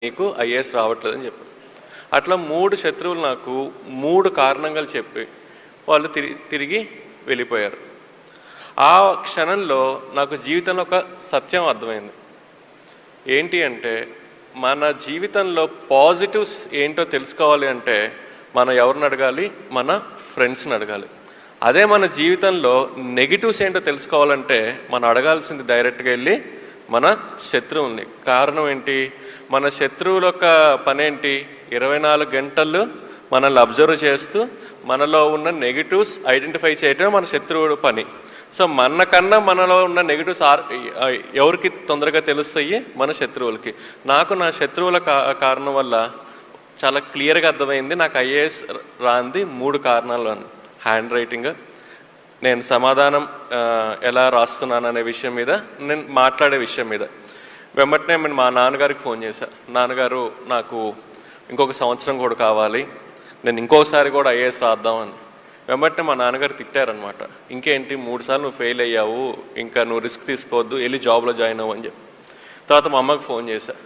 నీకు ఐఏఎస్ రావట్లేదని చెప్పి అట్లా 3 శత్రువులు నాకు 3 కారణాలు చెప్పి వాళ్ళు తిరిగి వెళ్ళిపోయారు. ఆ క్షణంలో నాకు జీవితంలో ఒక సత్యం అర్థమైంది. ఏంటి అంటే మన జీవితంలో పాజిటివ్స్ ఏంటో తెలుసుకోవాలి అంటే మనం ఎవరిని అడగాలి? మన ఫ్రెండ్స్ని అడగాలి. అదే మన జీవితంలో నెగిటివ్స్ ఏంటో తెలుసుకోవాలంటే మనం అడగాల్సింది డైరెక్ట్గా వెళ్ళి మన శత్రువుల్ని. కారణం ఏంటి? మన శత్రువుల యొక్క పని ఏంటి? 24 గంటలు మనల్ని అబ్జర్వ్ చేస్తూ మనలో ఉన్న నెగిటివ్స్ ఐడెంటిఫై చేయటం మన శత్రువుల పని. సో మనకన్నా మనలో ఉన్న నెగిటివ్స్ ఎవరికి తొందరగా తెలుస్తాయి? మన శత్రువులకి. నాకు నా శత్రువుల కారణం వల్ల చాలా క్లియర్గా అర్థమైంది నాకు ఐఏఎస్ రాంది 3 కారణాలు. హ్యాండ్ రైటింగ్, నేను సమాధానం ఎలా రాస్తున్నాను అనే విషయం మీద, నేను మాట్లాడే విషయం మీద. వెంబటనే నేను మా నాన్నగారికి ఫోన్ చేశాను. నాన్నగారు నాకు ఇంకొక సంవత్సరం కూడా కావాలి, నేను ఇంకోసారి కూడా ఐఏఎస్ రాద్దామని. వెంబటనే మా నాన్నగారు తిట్టారనమాట. ఇంకేంటి 3 సార్లు నువ్వు ఫెయిల్ అయ్యావు, ఇంకా నువ్వు రిస్క్ తీసుకోవద్దు, వెళ్ళి జాబ్లో జాయిన్ అవ్వు అని చెప్పి. తర్వాత మా అమ్మకి ఫోన్ చేశాను.